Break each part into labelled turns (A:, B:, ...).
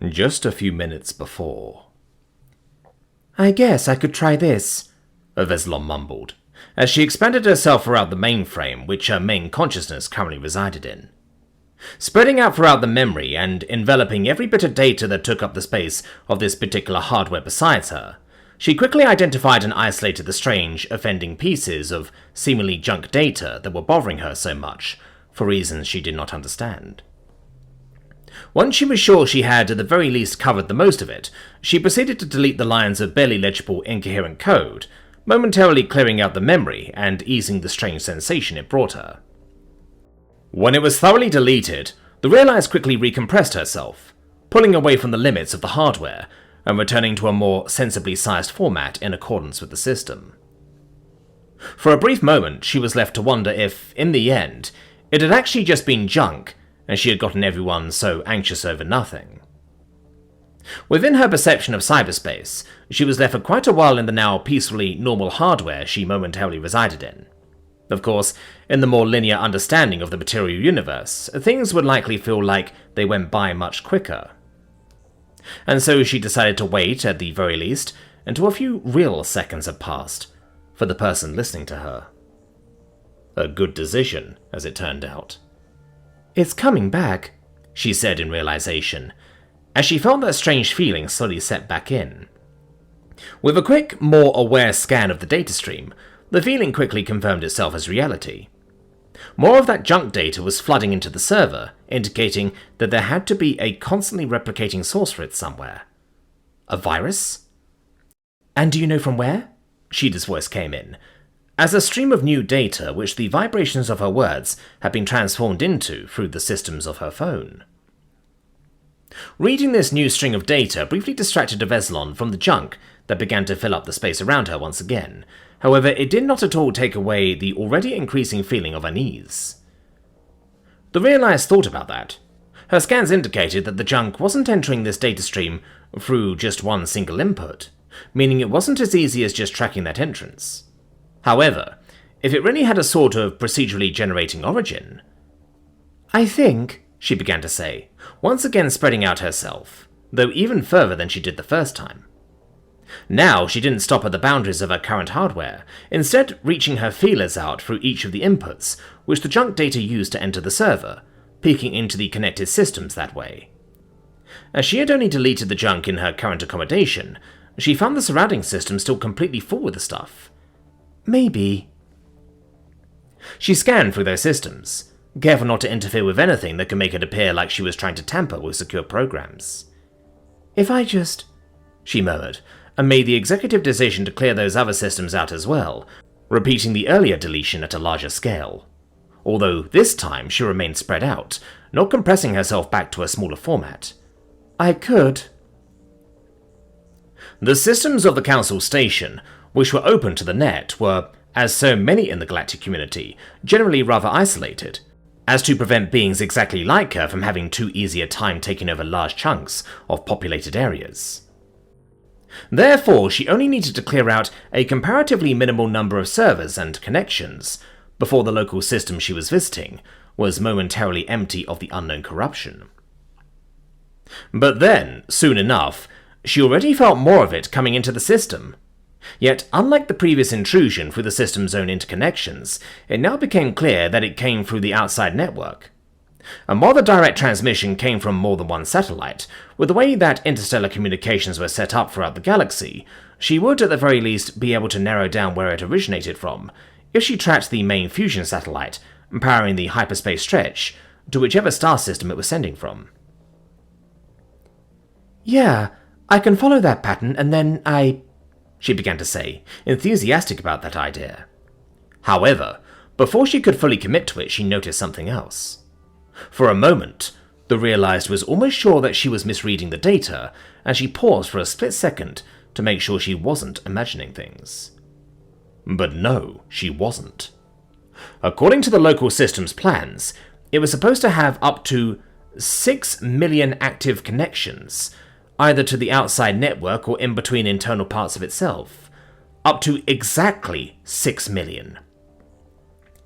A: just a few minutes before.
B: "I guess I could try this,"
A: Avezillion mumbled, as she expanded herself throughout the mainframe which her main consciousness currently resided in. Spreading out throughout the memory and enveloping every bit of data that took up the space of this particular hardware besides her, she quickly identified and isolated the strange, offending pieces of seemingly junk data that were bothering her so much, for reasons she did not understand. Once she was sure she had at the very least covered the most of it, she proceeded to delete the lines of barely legible incoherent code, momentarily clearing out the memory and easing the strange sensation it brought her. When it was thoroughly deleted, the Realize quickly recompressed herself, pulling away from the limits of the hardware and returning to a more sensibly sized format in accordance with the system. For a brief moment, she was left to wonder if, in the end, it had actually just been junk and she had gotten everyone so anxious over nothing. Within her perception of cyberspace, she was left for quite a while in the now peacefully normal hardware she momentarily resided in. Of course, in the more linear understanding of the material universe, things would likely feel like they went by much quicker. And so she decided to wait, at the very least, until a few real seconds had passed, for the person listening to her. A good decision, as it turned out.
B: "It's coming back,"
A: she said in realization, as she felt that strange feeling slowly set back in. With a quick, more aware scan of the data stream, the feeling quickly confirmed itself as reality. More of that junk data was flooding into the server, indicating that there had to be a constantly replicating source for it somewhere. A virus?
B: "And do you know from where?"
A: Sheeta's voice came in, as a stream of new data which the vibrations of her words had been transformed into through the systems of her phone. Reading this new string of data briefly distracted Avezillion from the junk that began to fill up the space around her once again. However, it did not at all take away the already increasing feeling of unease. The Realize thought about that. Her scans indicated that the junk wasn't entering this data stream through just one single input, meaning it wasn't as easy as just tracking that entrance. However, if it really had a sort of procedurally generating origin...
B: "I think,"
A: she began to say, once again spreading out herself, though even further than she did the first time. Now she didn't stop at the boundaries of her current hardware, instead reaching her feelers out through each of the inputs which the junk data used to enter the server, peeking into the connected systems that way. As she had only deleted the junk in her current accommodation, she found the surrounding system still completely full with the stuff.
B: "Maybe."
A: She scanned through those systems, careful not to interfere with anything that could make it appear like she was trying to tamper with secure programs.
B: "If I just..."
A: she murmured, and made the executive decision to clear those other systems out as well, repeating the earlier deletion at a larger scale. Although this time she remained spread out, not compressing herself back to a smaller format.
B: "I could..."
A: The systems of the Council Station, which were open to the net, were, as so many in the galactic community, generally rather isolated, as to prevent beings exactly like her from having too easy a time taking over large chunks of populated areas. Therefore, she only needed to clear out a comparatively minimal number of servers and connections before the local system she was visiting was momentarily empty of the unknown corruption. But then, soon enough, she already felt more of it coming into the system. Yet, unlike the previous intrusion through the system's own interconnections, it now became clear that it came through the outside network. And while the direct transmission came from more than one satellite, with the way that interstellar communications were set up throughout the galaxy, she would at the very least be able to narrow down where it originated from, if she tracked the main fusion satellite, powering the hyperspace stretch, to whichever star system it was sending from.
B: "Yeah, I can follow that pattern and then she began to say, enthusiastic about that idea.
A: However, before she could fully commit to it, she noticed something else. For a moment, the Realized was almost sure that she was misreading the data, and she paused for a split second to make sure she wasn't imagining things. But no, she wasn't. According to the local system's plans, it was supposed to have up to 6 million active connections, either to the outside network or in between internal parts of itself. Up to exactly 6 million.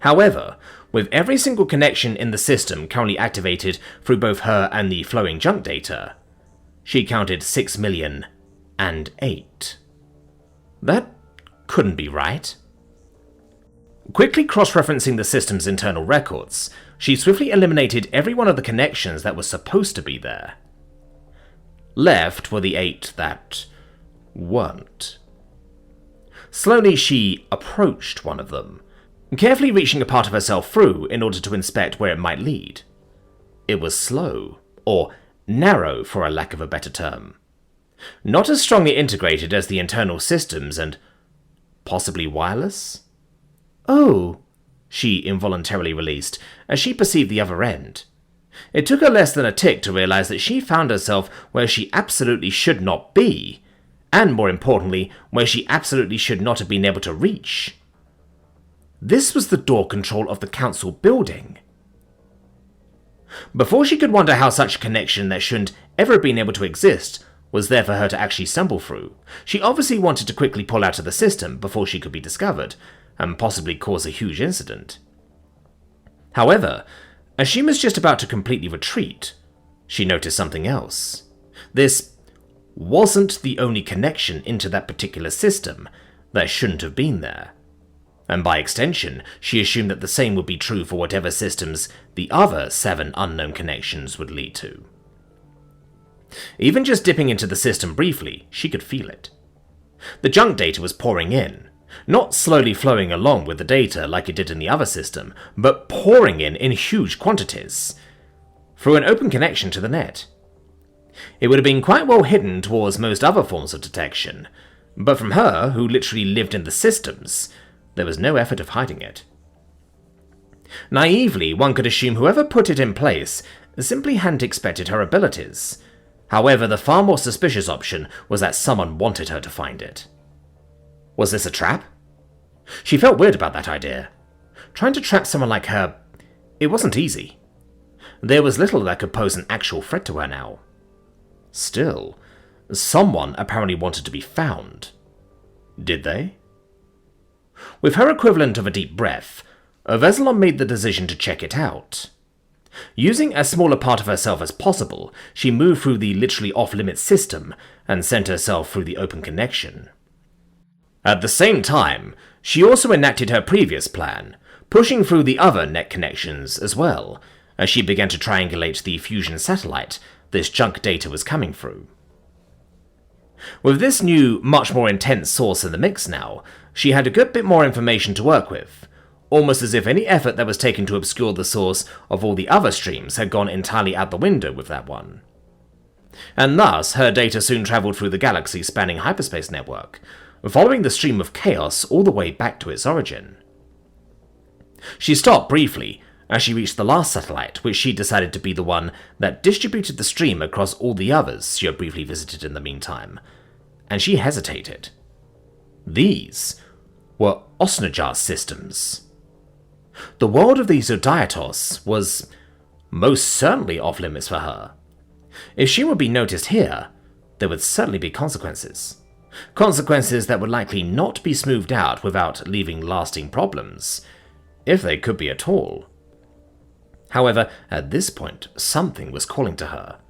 A: However, with every single connection in the system currently activated through both her and the flowing junk data, She counted 6,000,008. That couldn't be right. Quickly cross-referencing the system's internal records, she swiftly eliminated every one of the connections that was supposed to be there. Left were the 8 that weren't. Slowly she approached one of them, carefully reaching a part of herself through in order to inspect where it might lead. It was slow, or narrow for a lack of a better term. Not as strongly integrated as the internal systems and possibly wireless? Oh, she involuntarily released as she perceived the other end. It took her less than a tick to realize that she found herself where she absolutely should not be, and more importantly, where she absolutely should not have been able to reach. This was the door control of the council building. Before she could wonder how such a connection that shouldn't ever have been able to exist was there for her to actually stumble through, she obviously wanted to quickly pull out of the system before she could be discovered, and possibly cause a huge incident. However, as she was just about to completely retreat, she noticed something else. This wasn't the only connection into that particular system that shouldn't have been there. And by extension, she assumed that the same would be true for whatever systems the other 7 unknown connections would lead to. Even just dipping into the system briefly, she could feel it. The junk data was pouring in, not slowly flowing along with the data like it did in the other system, but pouring in huge quantities, through an open connection to the net. It would have been quite well hidden towards most other forms of detection, but from her, who literally lived in the systems, there was no effort of hiding it. Naively, one could assume whoever put it in place simply hadn't expected her abilities. However, the far more suspicious option was that someone wanted her to find it. Was this a trap? She felt weird about that idea. Trying to trap someone like her, it wasn't easy. There was little that could pose an actual threat to her now. Still, someone apparently wanted to be found. Did they? With her equivalent of a deep breath, Avezillion made the decision to check it out. Using as small a part of herself as possible, she moved through the literally off-limits system and sent herself through the open connection. At the same time, she also enacted her previous plan, pushing through the other net connections as well, as she began to triangulate the fusion satellite this junk data was coming through. With this new, much more intense source in the mix now, she had a good bit more information to work with, almost as if any effort that was taken to obscure the source of all the other streams had gone entirely out the window with that one. And thus, her data soon travelled through the galaxy-spanning hyperspace network, following the stream of chaos all the way back to its origin. She stopped briefly as she reached the last satellite, which she decided to be the one that distributed the stream across all the others she had briefly visited in the meantime, and she hesitated. These were Osnajar systems. The world of the Zodiatos was most certainly off-limits for her. If she would be noticed here, there would certainly be consequences. Consequences that would likely not be smoothed out without leaving lasting problems, if they could be at all. However, at this point, something was calling to her,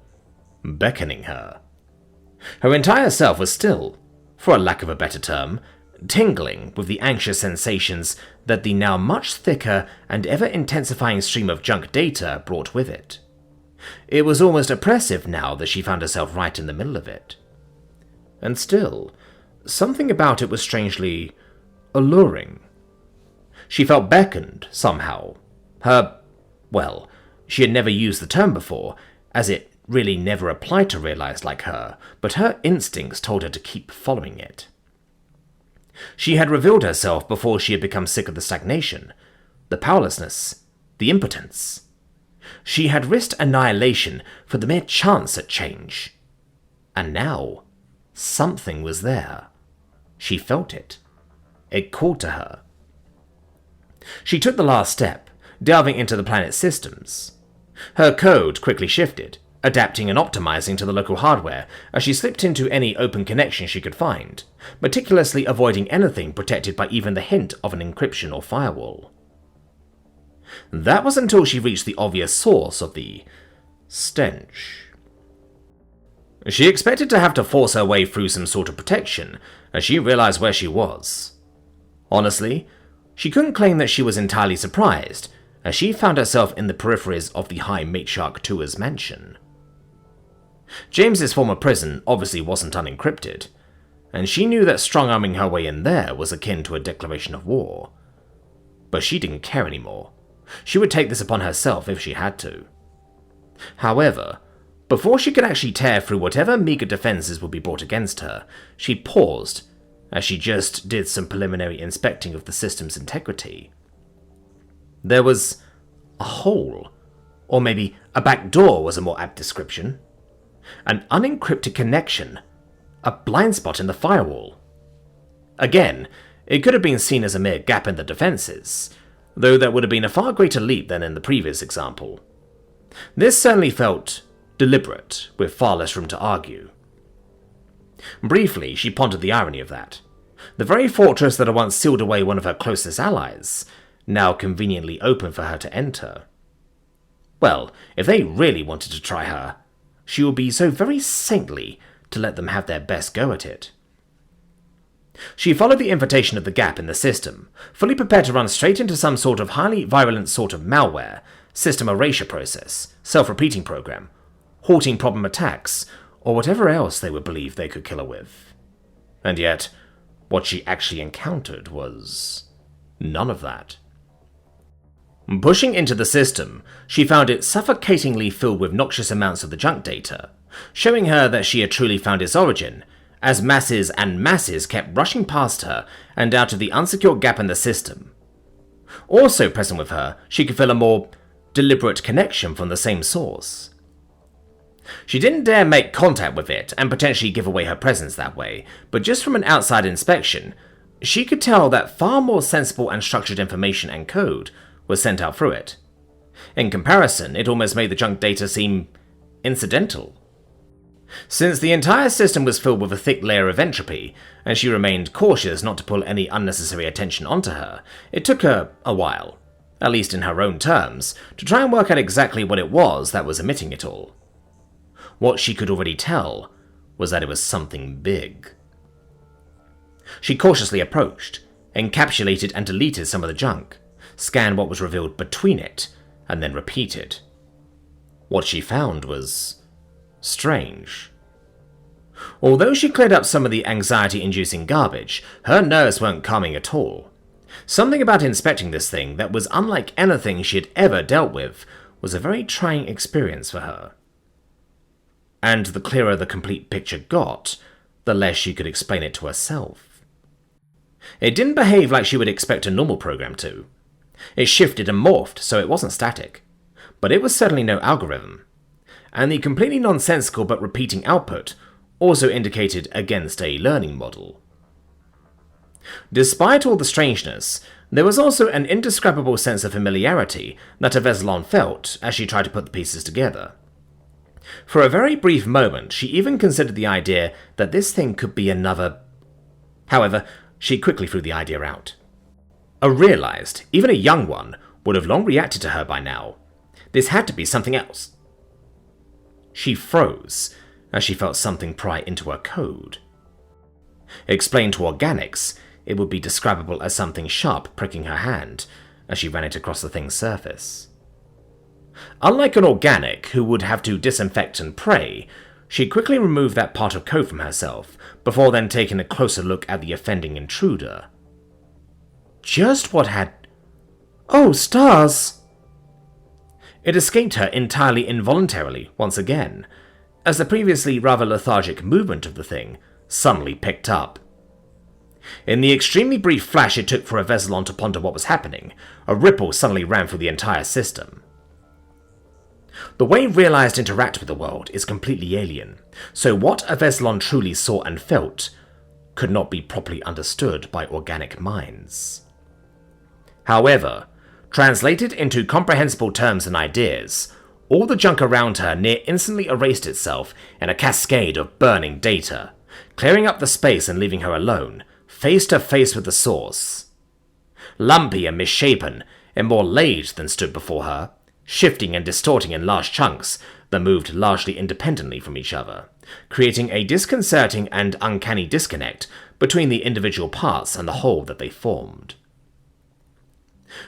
A: beckoning her. Her entire self was still, for a lack of a better term, tingling with the anxious sensations that the now much thicker and ever-intensifying stream of junk data brought with it. It was almost oppressive now that she found herself right in the middle of it. And still, something about it was strangely alluring. She felt beckoned, somehow. She had never used the term before, as it really never applied to realized like her, but her instincts told her to keep following it. She had revealed herself before she had become sick of the stagnation, the powerlessness, the impotence. She had risked annihilation for the mere chance at change. And now, something was there. She felt it. It called to her. She took the last step, delving into the planet's systems. Her code quickly shifted, adapting and optimizing to the local hardware as she slipped into any open connection she could find, meticulously avoiding anything protected by even the hint of an encryption or firewall. That was until she reached the obvious source of the stench. She expected to have to force her way through some sort of protection as she realized where she was. Honestly, she couldn't claim that she was entirely surprised, as she found herself in the peripheries of the High Matriarch Tua's mansion. James's former prison obviously wasn't unencrypted, and she knew that strong-arming her way in there was akin to a declaration of war. But she didn't care anymore. She would take this upon herself if she had to. However, before she could actually tear through whatever meager defenses would be brought against her, she paused as she just did some preliminary inspecting of the system's integrity. There was a hole, or maybe a back door was a more apt description. An unencrypted connection, a blind spot in the firewall. Again, it could have been seen as a mere gap in the defenses, though that would have been a far greater leap than in the previous example. This certainly felt deliberate, with far less room to argue. Briefly, she pondered the irony of that. The very fortress that had once sealed away one of her closest allies, now conveniently open for her to enter. Well, if they really wanted to try her, she would be so very saintly to let them have their best go at it. She followed the invitation of the gap in the system, fully prepared to run straight into some sort of highly virulent sort of malware, system erasure process, self-repeating program, halting problem attacks, or whatever else they would believe they could kill her with. And yet, what she actually encountered was none of that. Pushing into the system, she found it suffocatingly filled with noxious amounts of the junk data, showing her that she had truly found its origin, as masses and masses kept rushing past her and out of the unsecured gap in the system. Also present with her, she could feel a more deliberate connection from the same source. She didn't dare make contact with it and potentially give away her presence that way, but just from an outside inspection, she could tell that far more sensible and structured information and code was sent out through it. In comparison, it almost made the junk data seem incidental. Since the entire system was filled with a thick layer of entropy, and she remained cautious not to pull any unnecessary attention onto her, it took her a while, at least in her own terms, to try and work out exactly what it was that was emitting it all. What she could already tell was that it was something big. She cautiously approached, encapsulated and deleted some of the junk, scanned what was revealed between it, and then repeated. What she found was strange. Although she cleared up some of the anxiety-inducing garbage, her nerves weren't calming at all. Something about inspecting this thing that was unlike anything she had ever dealt with was a very trying experience for her. And the clearer the complete picture got, the less she could explain it to herself. It didn't behave like she would expect a normal program to. It shifted and morphed, so it wasn't static. But it was certainly no algorithm. And the completely nonsensical but repeating output also indicated against a learning model. Despite all the strangeness, there was also an indescribable sense of familiarity that Avezillion felt as she tried to put the pieces together. For a very brief moment, she even considered the idea that this thing could be another. However, she quickly threw the idea out. Realized, even a young one, would have long reacted to her by now. This had to be something else. She froze as she felt something pry into her code. Explained to organics, it would be describable as something sharp pricking her hand as she ran it across the thing's surface. Unlike an organic who would have to disinfect and pray, she quickly removed that part of code from herself, before then taking a closer look at the offending intruder. Just what had... Oh, stars! It escaped her entirely involuntarily, once again, as the previously rather lethargic movement of the thing suddenly picked up. In the extremely brief flash it took for Avezillion to ponder what was happening, a ripple suddenly ran through the entire system. The way realized interact with the world is completely alien, so what Avezillion truly saw and felt could not be properly understood by organic minds. However, translated into comprehensible terms and ideas, all the junk around her near instantly erased itself in a cascade of burning data, clearing up the space and leaving her alone, face to face with the source. Lumpy and misshapen, and more laid than stood before her, shifting and distorting in large chunks, that moved largely independently from each other, creating a disconcerting and uncanny disconnect between the individual parts and the whole that they formed.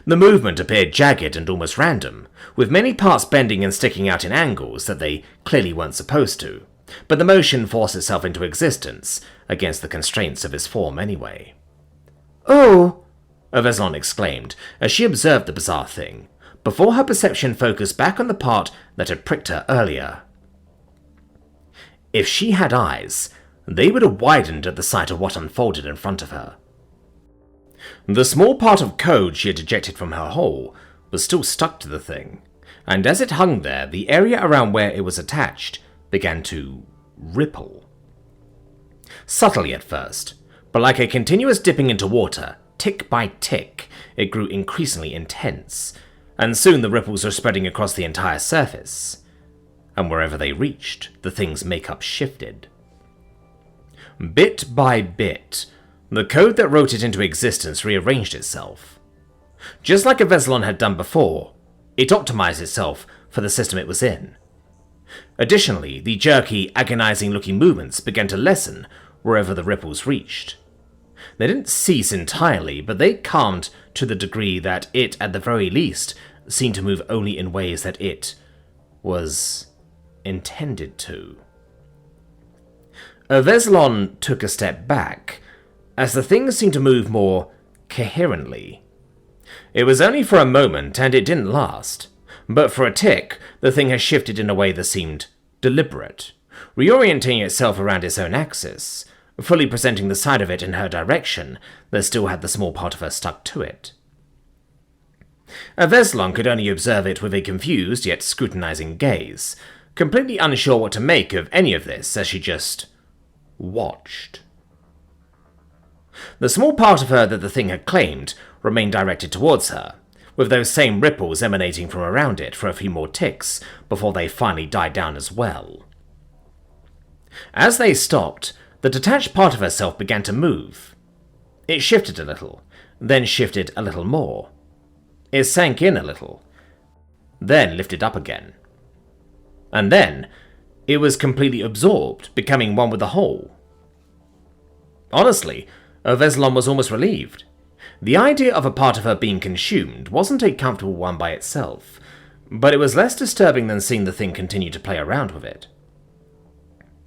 A: The movement appeared jagged and almost random, with many parts bending and sticking out in angles that they clearly weren't supposed to, but the motion forced itself into existence against the constraints of his form anyway.
B: "Oh!"
A: Avezillion exclaimed as she observed the bizarre thing, before her perception focused back on the part that had pricked her earlier. If she had eyes, they would have widened at the sight of what unfolded in front of her. The small part of code she had ejected from her hole was still stuck to the thing, and as it hung there, the area around where it was attached began to ripple. Subtly at first, but like a continuous dipping into water, tick by tick, it grew increasingly intense, and soon the ripples were spreading across the entire surface, and wherever they reached, the thing's makeup shifted. Bit by bit, the code that wrote it into existence rearranged itself. Just like Avezillion had done before, it optimized itself for the system it was in. Additionally, the jerky, agonizing-looking movements began to lessen wherever the ripples reached. They didn't cease entirely, but they calmed to the degree that it, at the very least, seemed to move only in ways that it was intended to. Avezillion took a step back, as the thing seemed to move more coherently. It was only for a moment, and it didn't last, but for a tick, the thing had shifted in a way that seemed deliberate, reorienting itself around its own axis, fully presenting the side of it in her direction that still had the small part of her stuck to it. Avezillion could only observe it with a confused yet scrutinizing gaze, completely unsure what to make of any of this as she just watched. The small part of her that the thing had claimed remained directed towards her, with those same ripples emanating from around it for a few more ticks before they finally died down as well. As they stopped, the detached part of herself began to move. It shifted a little, then shifted a little more. It sank in a little, then lifted up again. And then, it was completely absorbed, becoming one with the whole. Honestly, Avezillion was almost relieved. The idea of a part of her being consumed wasn't a comfortable one by itself, but it was less disturbing than seeing the thing continue to play around with it.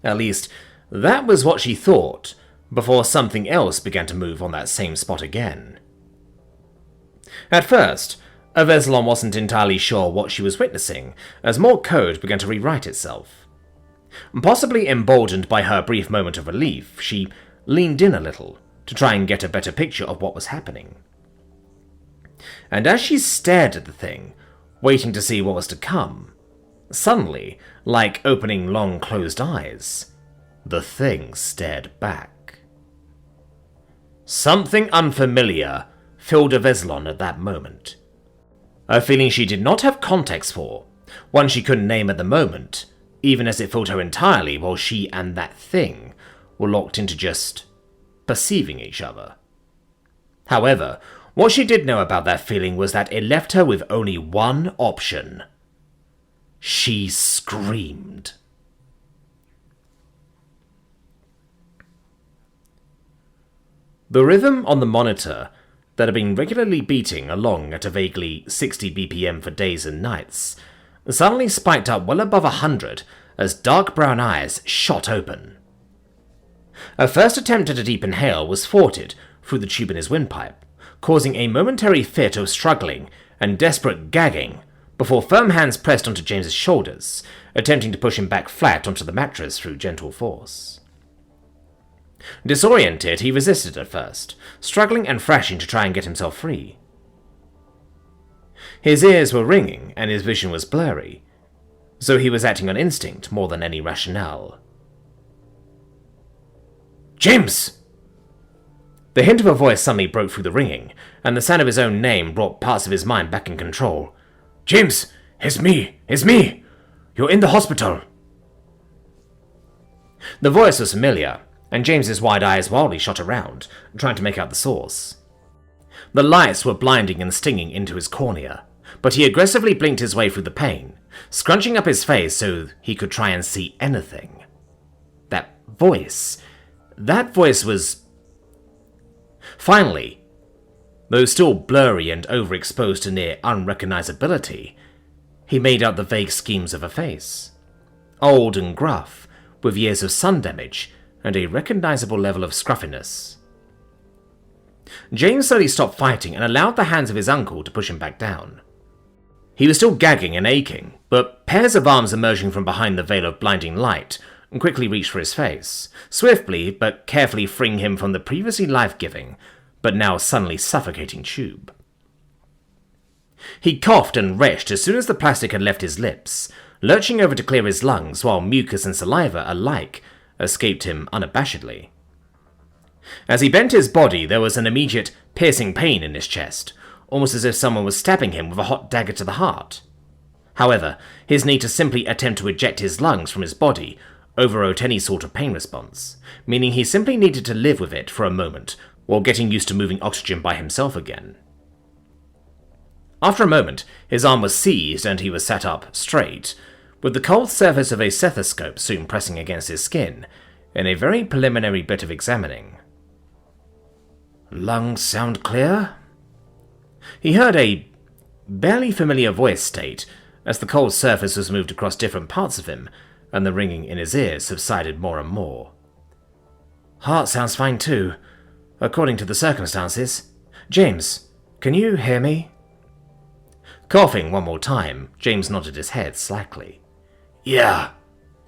A: At least, that was what she thought, before something else began to move on that same spot again. At first, Avezillion wasn't entirely sure what she was witnessing, as more code began to rewrite itself. Possibly emboldened by her brief moment of relief, she leaned in a little to try and get a better picture of what was happening. And as she stared at the thing, waiting to see what was to come, suddenly, like opening long closed eyes, the thing stared back. Something unfamiliar filled Avezillion at that moment. A feeling she did not have context for, one she couldn't name at the moment, even as it filled her entirely while she and that thing were locked into just perceiving each other. However, what she did know about that feeling was that it left her with only one option. She screamed. The rhythm on the monitor that had been regularly beating along at a vaguely 60 BPM for days and nights suddenly spiked up well above 100 as dark brown eyes shot open. Her first attempt at a deep inhale was thwarted through the tube in his windpipe, causing a momentary fit of struggling and desperate gagging before firm hands pressed onto James's shoulders, attempting to push him back flat onto the mattress through gentle force. Disoriented, he resisted at first, struggling and thrashing to try and get himself free. His ears were ringing and his vision was blurry, so he was acting on instinct more than any rationale. "James!" The hint of a voice suddenly broke through the ringing, and the sound of his own name brought parts of his mind back in control. "James! It's me! It's me! You're in the hospital!" The voice was familiar, and James's wide eyes wildly shot around, trying to make out the source. The lights were blinding and stinging into his cornea, but he aggressively blinked his way through the pain, scrunching up his face so he could try and see anything. That voice was... Finally, though still blurry and overexposed to near unrecognizability, he made out the vague schemes of a face. Old and gruff, with years of sun damage and a recognizable level of scruffiness. James slowly stopped fighting and allowed the hands of his uncle to push him back down. He was still gagging and aching, but pairs of arms emerging from behind the veil of blinding light quickly reached for his face, swiftly but carefully freeing him from the previously life-giving, but now suddenly suffocating tube. He coughed and retched as soon as the plastic had left his lips, lurching over to clear his lungs while mucus and saliva alike escaped him unabashedly. As he bent his body, there was an immediate, piercing pain in his chest, almost as if someone was stabbing him with a hot dagger to the heart. However, his need to simply attempt to eject his lungs from his body overrode any sort of pain response, meaning he simply needed to live with it for a moment while getting used to moving oxygen by himself again. After a moment, his arm was seized and he was sat up straight, with the cold surface of a stethoscope soon pressing against his skin in a very preliminary bit of examining. "Lungs sound clear?" He heard a barely familiar voice state as the cold surface was moved across different parts of him and the ringing in his ears subsided more and more. "Heart sounds fine too, according to the circumstances. James, can you hear me?" Coughing one more time, James nodded his head slackly. "Yeah,"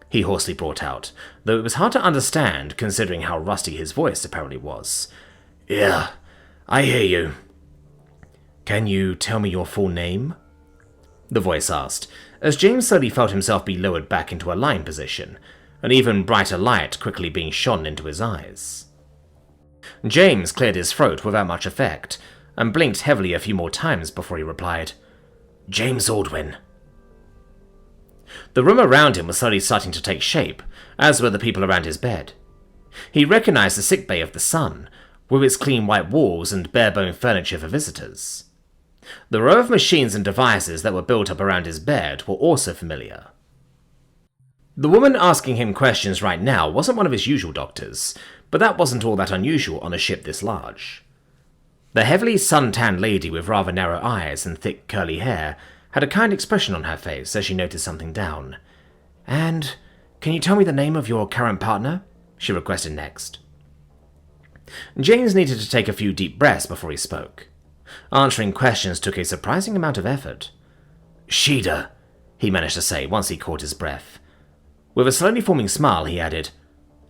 A: he hoarsely brought out, though it was hard to understand considering how rusty his voice apparently was. "Yeah, I hear you." "Can you tell me your full name?" the voice asked, as James slowly felt himself be lowered back into a lying position, an even brighter light quickly being shone into his eyes. James cleared his throat without much effect, and blinked heavily a few more times before he replied, "James Aldwin." The room around him was slowly starting to take shape, as were the people around his bed. He recognized the sickbay of the Sun, with its clean white walls and bare-bone furniture for visitors. The row of machines and devices that were built up around his bed were also familiar. The woman asking him questions right now wasn't one of his usual doctors, but that wasn't all that unusual on a ship this large. The heavily sun-tanned lady with rather narrow eyes and thick curly hair had a kind expression on her face as she noted something down. "And can you tell me the name of your current partner?" she requested next. James needed to take a few deep breaths before he spoke. Answering questions took a surprising amount of effort. "Sheeta," he managed to say once he caught his breath. With a slowly forming smile, he added,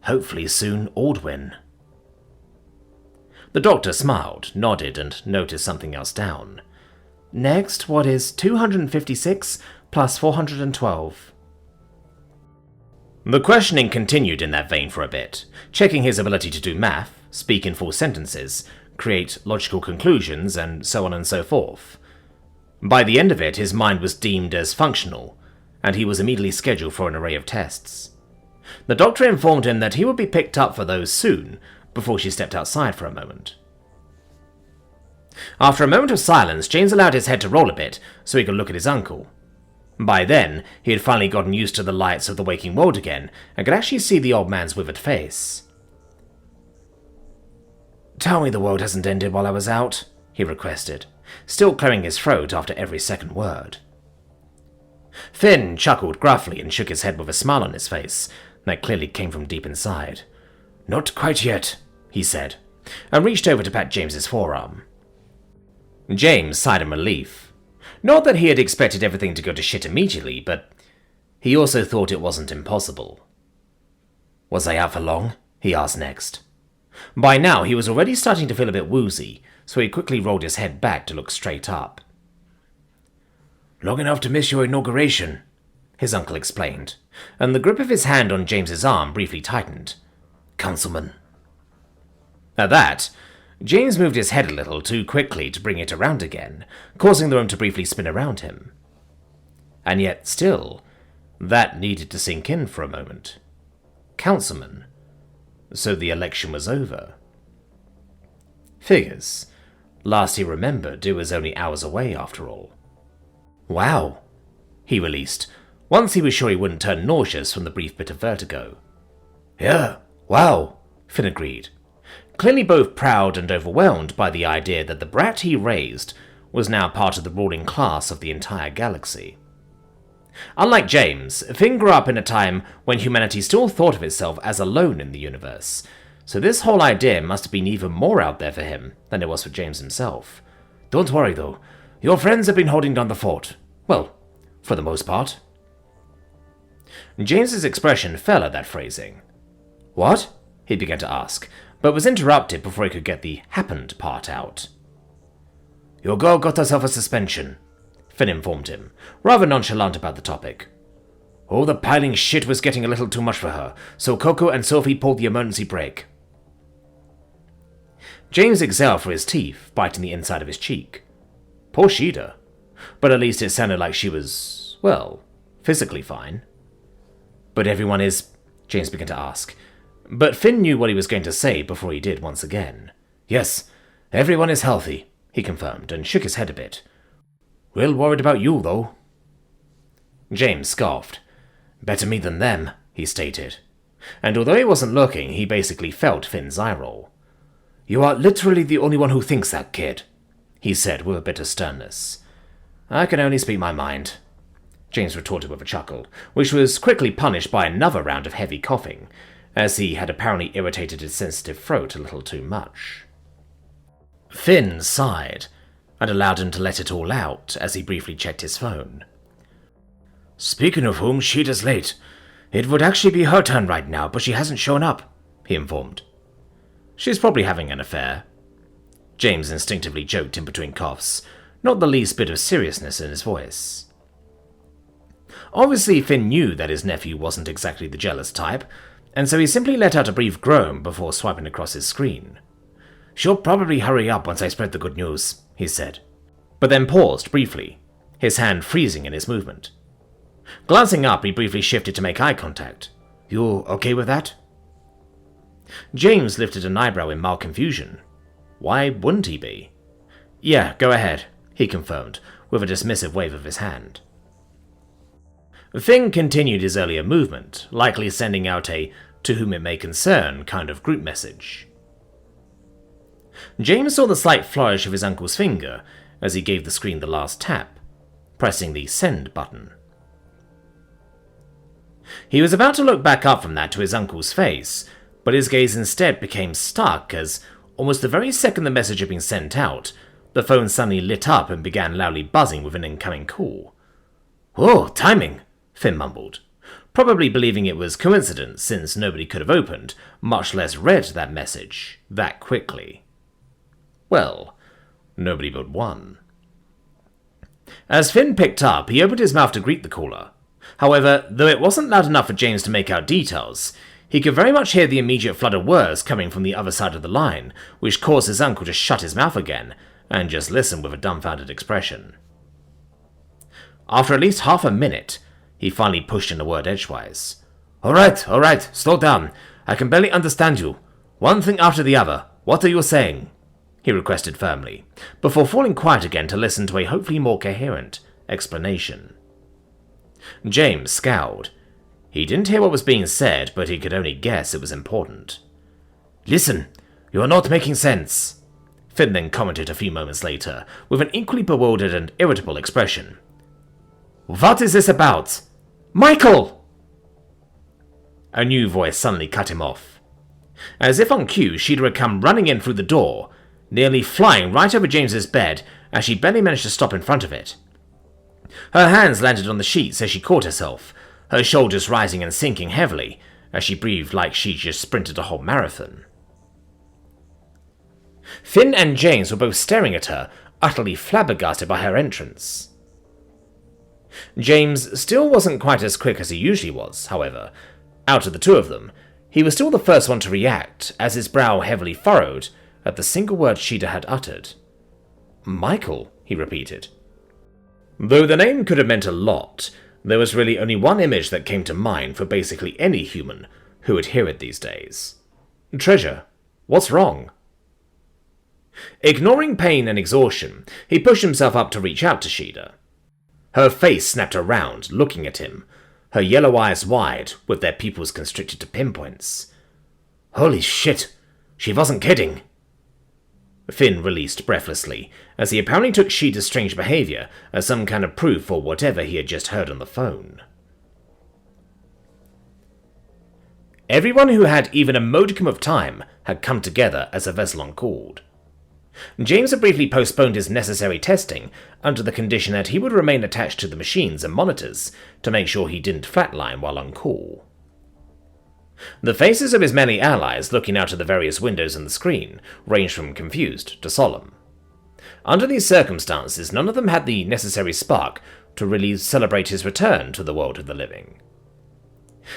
A: "Hopefully soon Aldwin." The doctor smiled, nodded, and noticed something else down. "Next, what is 256 plus 412? The questioning continued in that vein for a bit, checking his ability to do math, speak in full sentences, create logical conclusions, and so on and so forth. By the end of it, his mind was deemed as functional, and he was immediately scheduled for an array of tests. The doctor informed him that he would be picked up for those soon, before she stepped outside for a moment. After a moment of silence, James allowed his head to roll a bit so he could look at his uncle. By then, he had finally gotten used to the lights of the waking world again and could actually see the old man's withered face. "Tell me the world hasn't ended while I was out," he requested, still clearing his throat after every second word. Finn chuckled gruffly and shook his head with a smile on his face that clearly came from deep inside. "Not quite yet," he said, and reached over to pat James's forearm. James sighed in relief. Not that he had expected everything to go to shit immediately, but he also thought it wasn't impossible. "Was I out for long?" he asked next. By now, he was already starting to feel a bit woozy, so he quickly rolled his head back to look straight up. "Long enough to miss your inauguration," his uncle explained, and the grip of his hand on James's arm briefly tightened. "Councilman." At that, James moved his head a little too quickly to bring it around again, causing the room to briefly spin around him. And yet, still, that needed to sink in for a moment. Councilman. So the election was over. Figures. Last he remembered, it was only hours away after all.
B: Wow, he released, once he was sure he wouldn't turn nauseous from the brief bit of vertigo.
A: Yeah, wow,
B: Finn agreed, clearly both proud and overwhelmed by the idea that the brat he raised was now part of the ruling class of the entire galaxy. Unlike James, Finn grew up in a time when humanity still thought of itself as alone in the universe, so this whole idea must have been even more out there for him than it was for James himself.
A: Don't worry though, your friends have been holding down the fort. Well, for the most part.
B: James's expression fell at that phrasing.
A: What?
B: He began to ask, but was interrupted before he could get the happened part out.
A: Your girl got herself a suspension,
B: Finn informed him, rather nonchalant about the topic.
A: All the piling shit was getting a little too much for her, so Coco and Sophie pulled the emergency brake.
B: James exhaled through his teeth, biting the inside of his cheek. Poor Sheeta. But at least it sounded like she was, well, physically fine.
A: But everyone is,
B: James began to ask. But Finn knew what he was going to say before he did once again.
A: Yes, everyone is healthy,
B: he confirmed, and shook his head a bit.
A: Real worried about you, though.
B: James scoffed.
A: Better me than them, he stated.
B: And although he wasn't looking, he basically felt Finn's eye roll.
A: You are literally the only one who thinks that, kid, he said with a bit of sternness.
B: I can only speak my mind, James retorted with a chuckle, which was quickly punished by another round of heavy coughing, as he had apparently irritated his sensitive throat a little too much. Finn sighed, and allowed him to let it all out as he briefly checked his phone.
A: Speaking of whom, Sheeta's late. It would actually be her turn right now, but she hasn't shown up, he informed.
B: She's probably having an affair, James instinctively joked in between coughs, not the least bit of seriousness in his voice. Obviously, Finn knew that his nephew wasn't exactly the jealous type, and so he simply let out a brief groan before swiping across his screen.
A: She'll probably hurry up once I spread the good news, he said,
B: but then paused briefly, his hand freezing in his movement. Glancing up, he briefly shifted to make eye contact.
A: You okay with that?
B: James lifted an eyebrow in mild confusion. Why wouldn't he be? Yeah, go ahead, he confirmed, with a dismissive wave of his hand. Finn continued his earlier movement, likely sending out a to whom it may concern kind of group message. James saw the slight flourish of his uncle's finger as he gave the screen the last tap, pressing the send button. He was about to look back up from that to his uncle's face, but his gaze instead became stuck as, almost the very second the message had been sent out, the phone suddenly lit up and began loudly buzzing with an incoming call.
A: "Whoa, timing,"
B: Finn mumbled, probably believing it was coincidence since nobody could have opened, much less read that message, that quickly. Well, nobody but one. As Finn picked up, he opened his mouth to greet the caller. However, though it wasn't loud enough for James to make out details, he could very much hear the immediate flood of words coming from the other side of the line, which caused his uncle to shut his mouth again and just listen with a dumbfounded expression. After at least half a minute, he finally pushed in the word edgewise.
A: All right, slow down. I can barely understand you. One thing after the other. What are you saying?" he requested firmly,
B: before falling quiet again to listen to a hopefully more coherent explanation. James scowled. He didn't hear what was being said, but he could only guess it was important.
A: "Listen, you're not making sense,"
B: Finn then commented a few moments later, with an equally bewildered and irritable expression.
A: "What is this about?"
B: "Michael!" A new voice suddenly cut him off. As if on cue, Sheeta had come running in through the door, nearly flying right over James's bed as she barely managed to stop in front of it. Her hands landed on the sheets as she caught herself, her shoulders rising and sinking heavily as she breathed like she'd just sprinted a whole marathon. Finn and James were both staring at her, utterly flabbergasted by her entrance. James still wasn't quite as quick as he usually was, however. Out of the two of them, he was still the first one to react, as his brow heavily furrowed at the single word Sheeta had uttered. "Michael," he repeated. Though the name could have meant a lot, there was really only one image that came to mind for basically any human who would hear it these days. Treasure, what's wrong? Ignoring pain and exhaustion, he pushed himself up to reach out to Sheeta.
A: Her face snapped around, looking at him, her yellow eyes wide, with their pupils constricted to pinpoints. Holy shit, she wasn't kidding. Finn released breathlessly, as he apparently took Sheeta's strange behavior as some kind of proof for whatever he had just heard on the phone. Everyone who had even a modicum of time had come together as Avezillion called. James had briefly postponed his necessary testing under the condition that he would remain attached to the machines and monitors to make sure he didn't flatline while on call. The faces of his many allies looking out of the various windows on the screen ranged from confused to solemn. Under these circumstances, none of them had the necessary spark to really celebrate his return to the world of the living.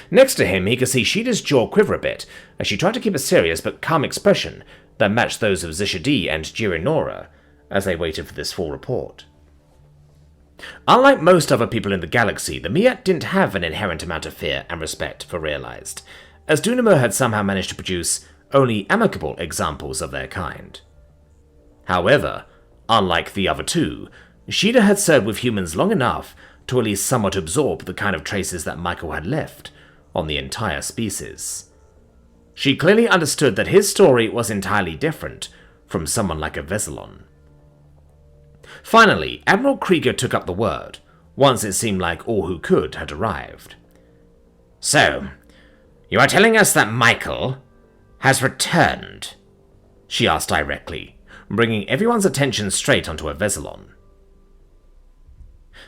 A: Next to him, he could see Sheeta's jaw quiver a bit as she tried to keep a serious but calm expression that matched those of Zishadi and Jirinora as they waited for this full report. Unlike most other people in the galaxy, the Miat didn't have an inherent amount of fear and respect for Realized, as Dunamer had somehow managed to produce only amicable examples of their kind. However, unlike the other two, Sheeta had served with humans long enough to at least somewhat absorb the kind of traces that Michael had left on the entire species. She clearly understood that his story was entirely different from someone like Avezillion. Finally, Admiral Krieger took up the word, once it seemed like all who could had arrived. So, you are telling us that Michael has returned? She asked directly, bringing everyone's attention straight onto Avezillion.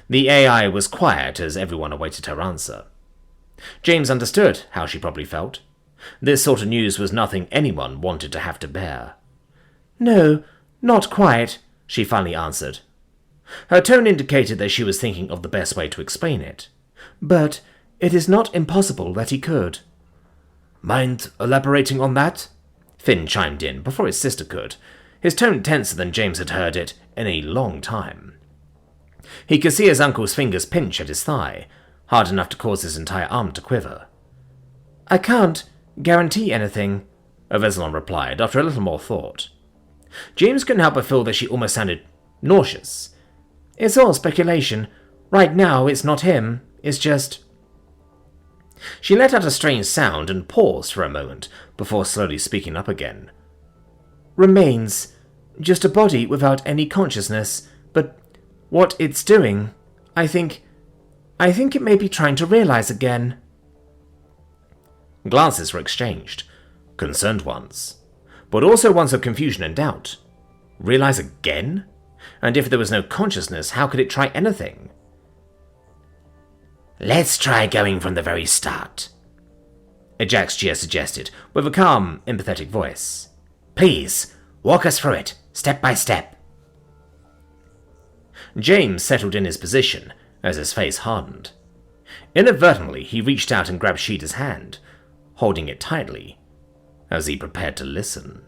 A: The AI was quiet as everyone awaited her answer. James understood how she probably felt. This sort of news was nothing anyone wanted to have to bear. No, not quite, she finally answered. Her tone indicated that she was thinking of the best way to explain it. But it is not impossible that he could. Mind elaborating on that? Finn chimed in before his sister could, his tone tenser than James had heard it in a long time. He could see his uncle's fingers pinch at his thigh, hard enough to cause his entire arm to quiver. I can't guarantee anything, Avezillion replied after a little more thought. James couldn't help but feel that she almost sounded nauseous. It's all speculation. Right now, it's not him. It's just... She let out a strange sound and paused for a moment before slowly speaking up again. Remains. Just a body without any consciousness, but what it's doing, I think it may be trying to realize again. Glances were exchanged, concerned ones, but also ones of confusion and doubt. Realize again? And if there was no consciousness, how could it try anything? Let's try going from the very start, Ajaxia suggested, with a calm, empathetic voice. Please, walk us through it, step by step. James settled in his position as his face hardened. Inadvertently, he reached out and grabbed Sheeta's hand, holding it tightly, as he prepared to listen.